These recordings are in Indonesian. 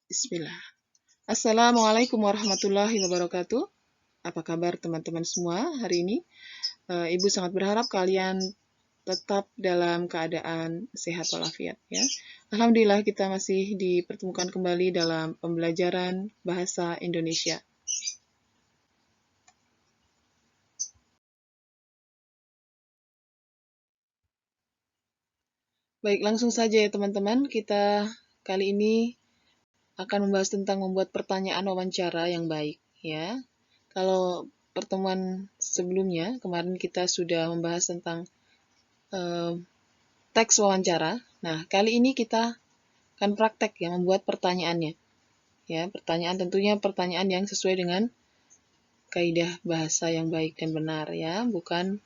Bismillah. Assalamualaikum warahmatullahi wabarakatuh. Apa kabar teman-teman semua hari ini? Ibu sangat berharap kalian tetap dalam keadaan sehat walafiat ya. Alhamdulillah kita masih dipertemukan kembali dalam pembelajaran bahasa Indonesia. Baik, langsung saja ya teman-teman. Kita kali ini akan membahas tentang membuat pertanyaan wawancara yang baik ya. Kalau pertemuan sebelumnya kemarin kita sudah membahas tentang teks wawancara. Nah, kali ini kita akan praktek ya membuat pertanyaannya. Ya, pertanyaan tentunya pertanyaan yang sesuai dengan kaidah bahasa yang baik dan benar ya, bukan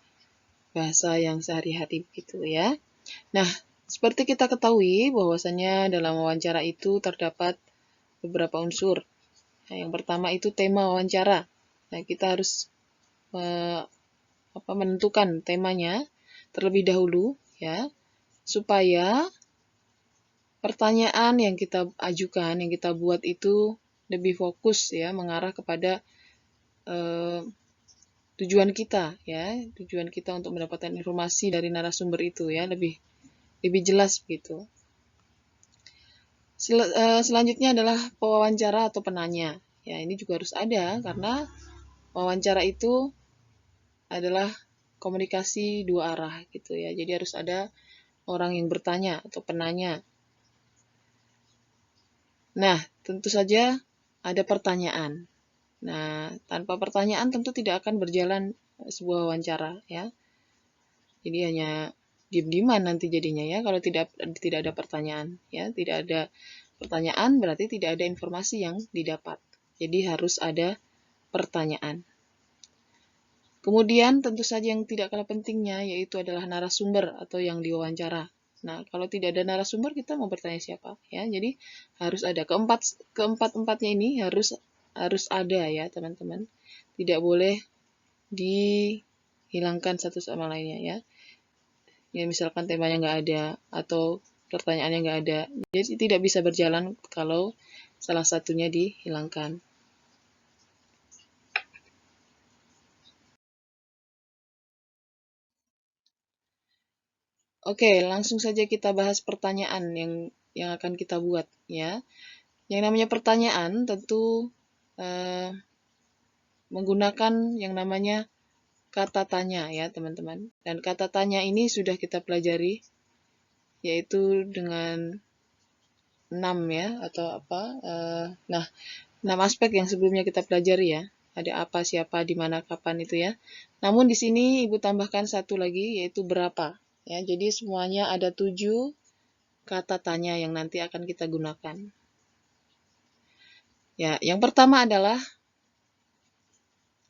bahasa yang sehari-hari gitu ya. Nah, seperti kita ketahui bahwasanya dalam wawancara itu terdapat beberapa unsur. Nah, yang pertama itu tema wawancara. Nah, kita harus menentukan temanya terlebih dahulu ya, supaya pertanyaan yang kita ajukan, yang kita buat itu lebih fokus ya, mengarah kepada tujuan kita ya, tujuan kita untuk mendapatkan informasi dari narasumber itu ya, lebih jelas begitu. Selanjutnya adalah pewawancara atau penanya. Ya, ini juga harus ada karena wawancara itu adalah komunikasi dua arah gitu ya. Jadi harus ada orang yang bertanya atau penanya. Nah, tentu saja ada pertanyaan. Nah, tanpa pertanyaan tentu tidak akan berjalan sebuah wawancara ya. Jadi hanya diam-diaman nanti jadinya ya kalau tidak ada pertanyaan ya. Tidak ada pertanyaan berarti tidak ada informasi yang didapat. Jadi harus ada pertanyaan. Kemudian tentu saja yang tidak kalah pentingnya yaitu adalah narasumber atau yang diwawancara. Nah, kalau tidak ada narasumber kita mau bertanya siapa ya. Jadi harus ada keempat-empatnya ini harus ada ya, teman-teman. Tidak boleh dihilangkan satu sama lainnya ya. Ya misalkan temanya nggak ada atau pertanyaannya nggak ada. Jadi tidak bisa berjalan kalau salah satunya dihilangkan. Oke, langsung saja kita bahas pertanyaan yang akan kita buat ya. Yang namanya pertanyaan tentu menggunakan yang namanya kata tanya ya, teman-teman. Dan kata tanya ini sudah kita pelajari yaitu dengan 6 ya atau apa. Nah, 6 aspek yang sebelumnya kita pelajari ya. Ada apa, siapa, di mana, kapan itu ya. Namun di sini Ibu tambahkan satu lagi yaitu berapa. Ya, jadi semuanya ada 7 kata tanya yang nanti akan kita gunakan. Ya, yang pertama adalah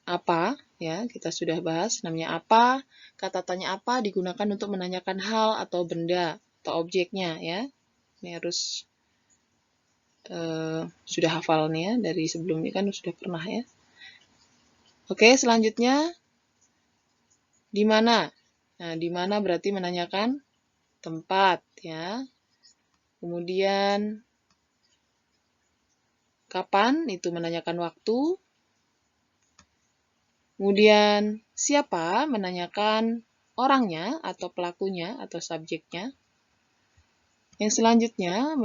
apa, ya, kita sudah bahas namanya apa. Kata tanya apa digunakan untuk menanyakan hal atau benda atau objeknya ya. Ini harus sudah hafal nih ya, dari sebelumnya kan sudah pernah ya. Oke, selanjutnya di mana? Nah, di mana berarti menanyakan tempat ya. Kemudian kapan itu menanyakan waktu. Kemudian siapa menanyakan orangnya atau pelakunya atau subjeknya. Yang selanjutnya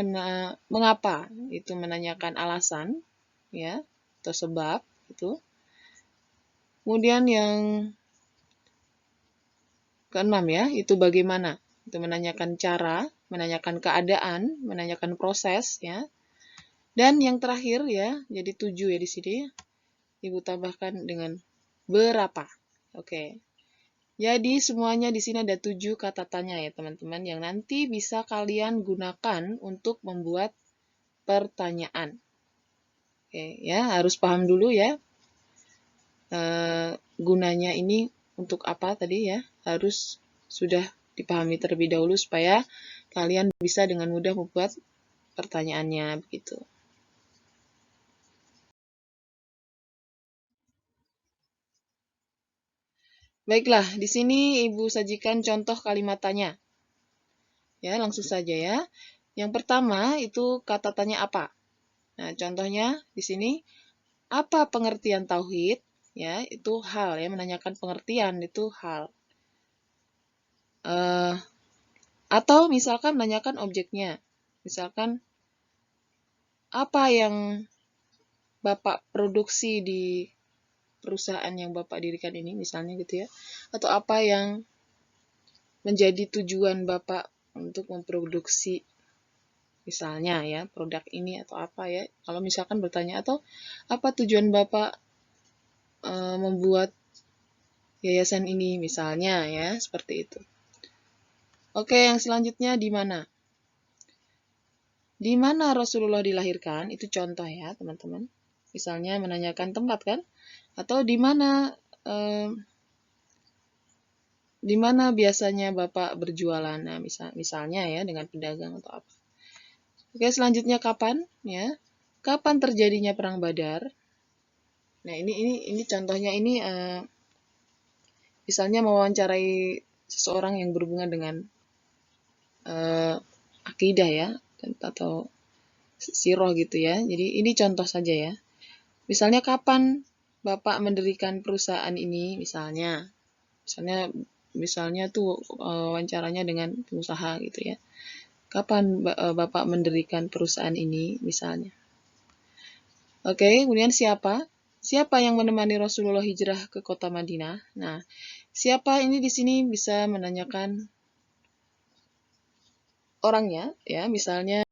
mengapa itu menanyakan alasan ya atau sebab itu. Kemudian yang keenam ya, itu bagaimana. Itu menanyakan cara, menanyakan keadaan, menanyakan proses ya. Dan yang terakhir ya, jadi 7 ya di sini. Ibu tambahkan dengan berapa. Oke. Jadi semuanya di sini ada 7 kata tanya ya teman-teman yang nanti bisa kalian gunakan untuk membuat pertanyaan. Oke ya, harus paham dulu ya. Gunanya ini untuk apa tadi ya, harus sudah dipahami terlebih dahulu supaya kalian bisa dengan mudah membuat pertanyaannya begitu. Baiklah, di sini Ibu sajikan contoh kalimat tanya. Ya, langsung saja ya. Yang pertama itu kata tanya apa. Nah, contohnya di sini, apa pengertian tauhid? Ya, itu hal ya, menanyakan pengertian itu hal. Atau misalkan menanyakan objeknya. Misalkan, apa yang Bapak produksi di perusahaan yang Bapak dirikan ini, misalnya gitu ya. Atau apa yang menjadi tujuan Bapak untuk memproduksi misalnya ya, produk ini atau apa ya. Kalau misalkan bertanya, atau apa tujuan Bapak membuat yayasan ini misalnya ya, seperti itu. Oke, yang selanjutnya di mana? Di mana Rasulullah dilahirkan? Itu contoh ya, teman-teman. Misalnya menanyakan tempat kan? Atau di mana biasanya Bapak berjualan? Nah, misalnya ya, dengan pedagang atau apa. Oke, selanjutnya kapan ya? Kapan terjadinya perang Badar? Nah, ini contohnya ini misalnya mewawancarai seseorang yang berhubungan dengan akidah ya, atau siroh gitu ya. Jadi ini contoh saja ya. Misalnya kapan Bapak mendirikan perusahaan ini misalnya. Misalnya tuh wawancaranya dengan pengusaha gitu ya. Kapan Bapak mendirikan perusahaan ini misalnya. Oke, kemudian siapa? Siapa yang menemani Rasulullah hijrah ke kota Madinah? Nah, siapa ini di sini bisa menanyakan orangnya ya, misalnya,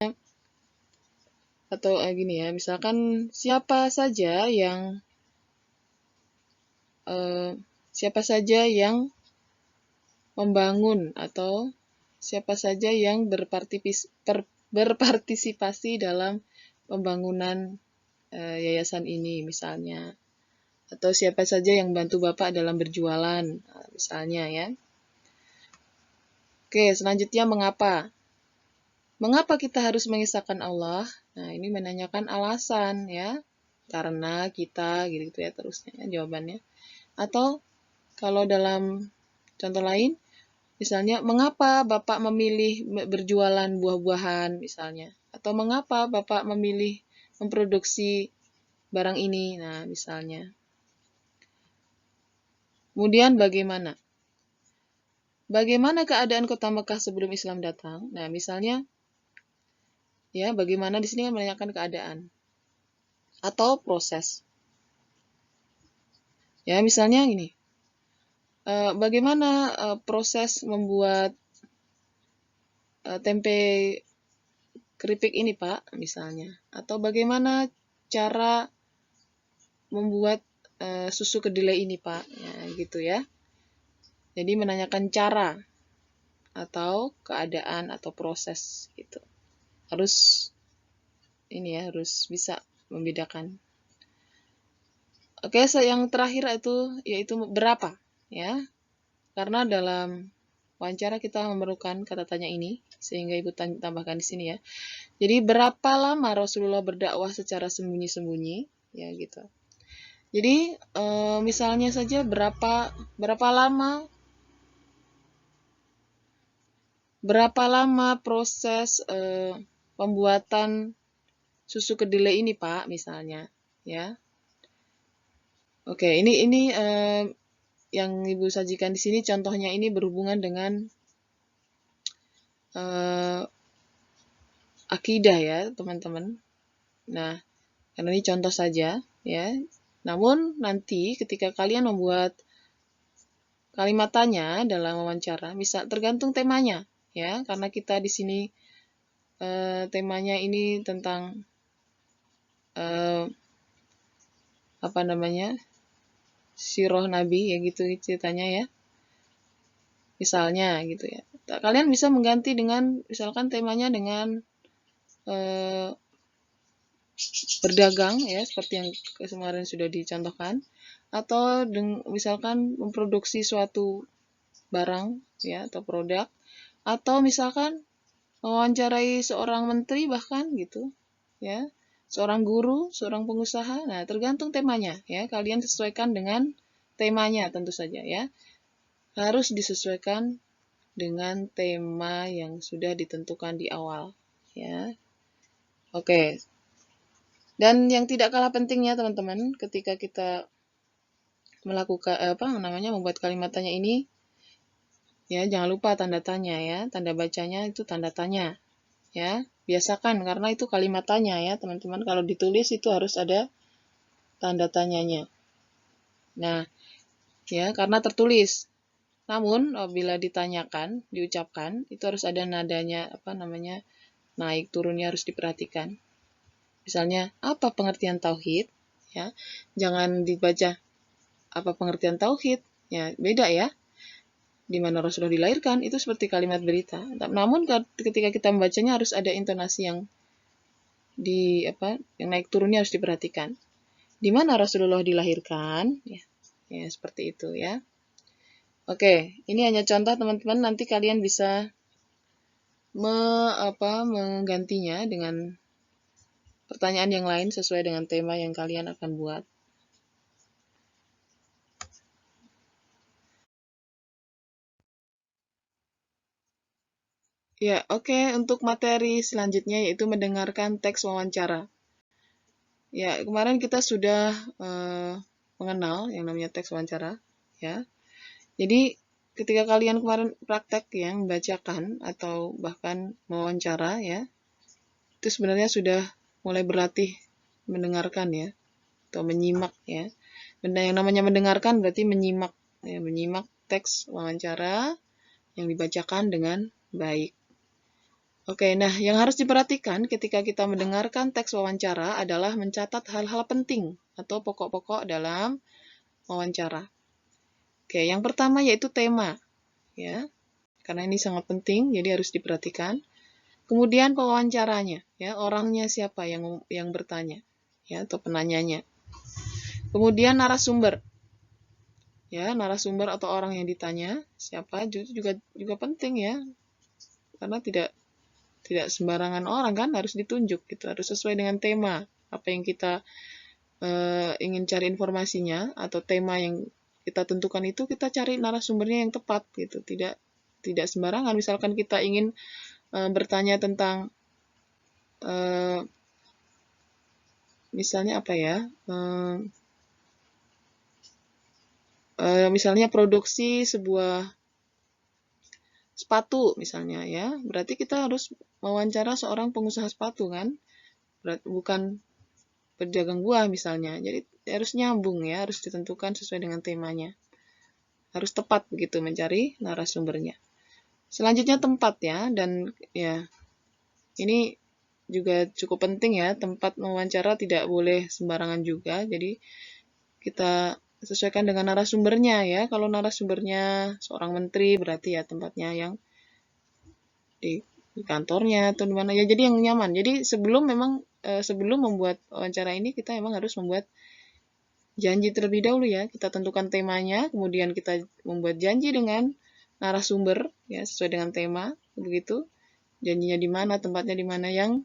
atau gini ya, misalkan siapa saja yang membangun, atau siapa saja yang berpartisipasi dalam pembangunan yayasan ini misalnya, atau siapa saja yang bantu Bapak dalam berjualan misalnya ya. Oke, selanjutnya mengapa? Mengapa kita harus mengisahkan Allah? Nah, ini menanyakan alasan ya. Karena kita gitu ya, terusnya ya, jawabannya. Atau kalau dalam contoh lain, misalnya, mengapa Bapak memilih berjualan buah-buahan misalnya? Atau mengapa Bapak memilih memproduksi barang ini? Nah, misalnya. Kemudian bagaimana? Bagaimana keadaan kota Mekah sebelum Islam datang? Nah, misalnya, ya, bagaimana di sini kan menanyakan keadaan atau proses. Ya, misalnya gini. Bagaimana proses membuat tempe keripik ini, Pak, misalnya. Atau bagaimana cara membuat susu kedelai ini, Pak. Ya, gitu ya. Jadi menanyakan cara atau keadaan atau proses gitu. Harus harus bisa membedakan. Oke, yang terakhir yaitu berapa ya. Karena dalam wawancara kita memerlukan kata tanya ini, sehingga Ibu tambahkan di sini ya. Jadi berapa lama Rasulullah berdakwah secara sembunyi-sembunyi ya gitu. Jadi misalnya saja berapa lama proses pembuatan susu kedelai ini, Pak, misalnya ya. Oke, ini yang Ibu sajikan di sini contohnya ini berhubungan dengan akidah ya, teman-teman. Nah, karena ini contoh saja ya. Namun nanti ketika kalian membuat kalimat tanya dalam wawancara, bisa tergantung temanya ya, karena kita di sini temanya ini tentang sirah Nabi ya gitu ceritanya ya. Misalnya gitu ya. Kalian bisa mengganti dengan misalkan temanya dengan berdagang ya, seperti yang kemarin sudah dicontohkan, atau misalkan memproduksi suatu barang ya atau produk, atau misalkan mewawancarai seorang menteri bahkan gitu ya, seorang guru, seorang pengusaha. Nah, tergantung temanya ya, kalian sesuaikan dengan temanya tentu saja ya, harus disesuaikan dengan tema yang sudah ditentukan di awal ya. Oke, Dan yang tidak kalah pentingnya teman-teman, ketika kita melakukan membuat kalimat tanya ini, ya jangan lupa tanda tanya ya, tanda bacanya itu tanda tanya. Ya, biasakan karena itu kalimat tanya ya, teman-teman. Kalau ditulis itu harus ada tanda tanyanya. Nah, ya karena tertulis. Namun apabila ditanyakan, diucapkan, itu harus ada nadanya naik turunnya harus diperhatikan. Misalnya, apa pengertian tauhid? Ya, jangan dibaca apa pengertian tauhid. Ya, beda ya. Di mana Rasulullah dilahirkan itu seperti kalimat berita. Namun ketika kita membacanya harus ada intonasi yang yang naik turunnya harus diperhatikan. Di mana Rasulullah dilahirkan? Ya, seperti itu ya. Oke, ini hanya contoh teman-teman. Nanti kalian bisa menggantinya dengan pertanyaan yang lain sesuai dengan tema yang kalian akan buat. Ya, oke. Untuk materi selanjutnya yaitu mendengarkan teks wawancara. Ya, kemarin kita sudah mengenal yang namanya teks wawancara. Ya, jadi ketika kalian kemarin praktek ya, membacakan atau bahkan mewawancara ya, itu sebenarnya sudah mulai berlatih mendengarkan ya, atau menyimak ya. Benda yang namanya mendengarkan berarti menyimak ya, menyimak teks wawancara yang dibacakan dengan baik. Oke, nah yang harus diperhatikan ketika kita mendengarkan teks wawancara adalah mencatat hal-hal penting atau pokok-pokok dalam wawancara. Oke, yang pertama yaitu tema ya. Karena ini sangat penting jadi harus diperhatikan. Kemudian pewawancaranya ya, orangnya siapa yang bertanya ya atau penanyanya. Kemudian narasumber. Ya, narasumber atau orang yang ditanya siapa juga penting ya. Karena tidak sembarangan orang kan harus ditunjuk gitu, harus sesuai dengan tema apa yang kita ingin cari informasinya atau tema yang kita tentukan itu kita cari narasumbernya yang tepat gitu, tidak sembarangan. Misalkan kita ingin bertanya tentang misalnya apa ya, misalnya produksi sebuah sepatu misalnya ya, berarti kita harus mewawancara seorang pengusaha sepatu kan, bukan pedagang buah misalnya. Jadi harus nyambung ya, harus ditentukan sesuai dengan temanya. Harus tepat begitu mencari narasumbernya. Selanjutnya tempat ya, dan ya ini juga cukup penting ya, tempat mewawancara tidak boleh sembarangan juga. Jadi kita sesuaikan dengan narasumbernya ya. Kalau narasumbernya seorang menteri berarti ya tempatnya yang di kantornya atau di mana ya, jadi yang nyaman. Jadi sebelum membuat wawancara ini kita memang harus membuat janji terlebih dahulu ya. Kita tentukan temanya, kemudian kita membuat janji dengan narasumber ya sesuai dengan tema begitu. Janjinya di mana, tempatnya di mana yang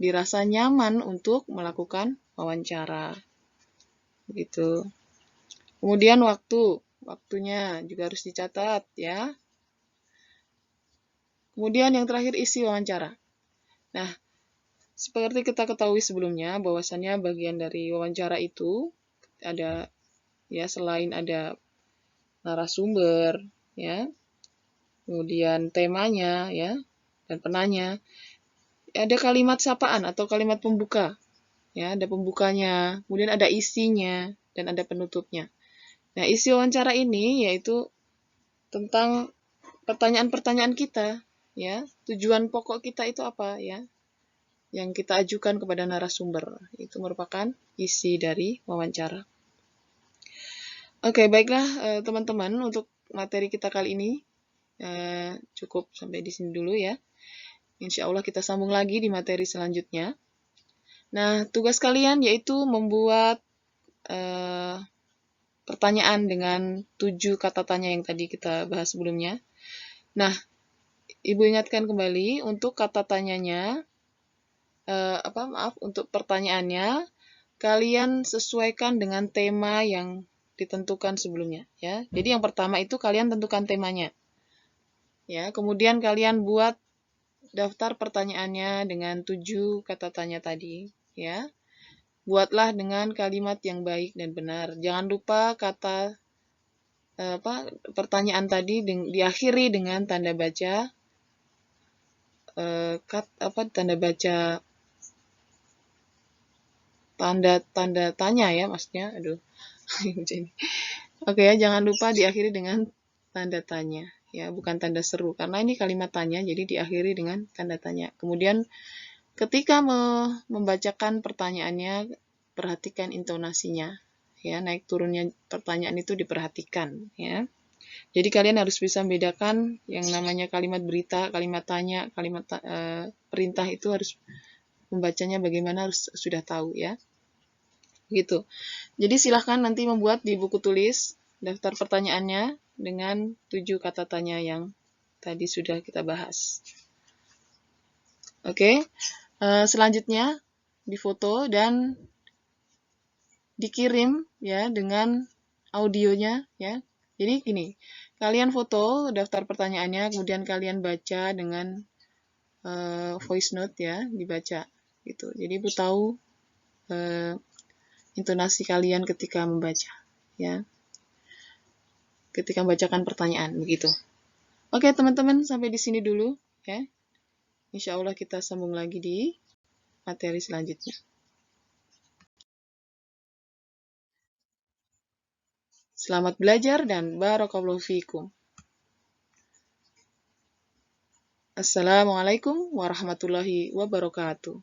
dirasa nyaman untuk melakukan wawancara. Begitu. Kemudian waktunya juga harus dicatat ya. Kemudian yang terakhir isi wawancara. Nah, seperti kita ketahui sebelumnya bahwasannya bagian dari wawancara itu ada ya, selain ada narasumber ya, kemudian temanya ya dan penanya, ada kalimat sapaan atau kalimat pembuka ya, ada pembukanya, kemudian ada isinya dan ada penutupnya. Nah, isi wawancara ini yaitu tentang pertanyaan-pertanyaan kita ya, tujuan pokok kita itu apa ya, yang kita ajukan kepada narasumber. Itu merupakan isi dari wawancara. Oke, baiklah teman-teman, untuk materi kita kali ini cukup sampai di sini dulu ya. Insya Allah kita sambung lagi di materi selanjutnya. Nah, tugas kalian yaitu membuat pertanyaan dengan 7 kata tanya yang tadi kita bahas sebelumnya. Nah, Ibu ingatkan kembali untuk kata tanyanya, untuk pertanyaannya, kalian sesuaikan dengan tema yang ditentukan sebelumnya ya. Jadi yang pertama itu kalian tentukan temanya. Ya, kemudian kalian buat daftar pertanyaannya dengan 7 kata tanya tadi ya. buatlah dengan kalimat yang baik dan benar. Jangan lupa kata pertanyaan tadi diakhiri dengan tanda baca tanda tanya ya, maksudnya. Aduh. Oke ya, jangan lupa diakhiri dengan tanda tanya ya, bukan tanda seru, karena ini kalimat tanya, jadi diakhiri dengan tanda tanya. Kemudian ketika membacakan pertanyaannya, perhatikan intonasinya ya, naik turunnya pertanyaan itu diperhatikan ya. Jadi kalian harus bisa membedakan yang namanya kalimat berita, kalimat tanya, kalimat perintah itu harus membacanya bagaimana, harus sudah tahu ya. Gitu. Jadi silahkan nanti membuat di buku tulis daftar pertanyaannya dengan 7 kata tanya yang tadi sudah kita bahas. Oke, selanjutnya difoto dan dikirim ya dengan audionya ya. Jadi gini, kalian foto daftar pertanyaannya, kemudian kalian baca dengan voice note ya, dibaca gitu. Jadi Ibu tahu intonasi kalian ketika membaca ya, ketika membacakan pertanyaan begitu. Oke teman-teman, sampai di sini dulu ya. Insya Allah kita sambung lagi di materi selanjutnya. Selamat belajar dan barakallahu fiikum. Assalamualaikum warahmatullahi wabarakatuh.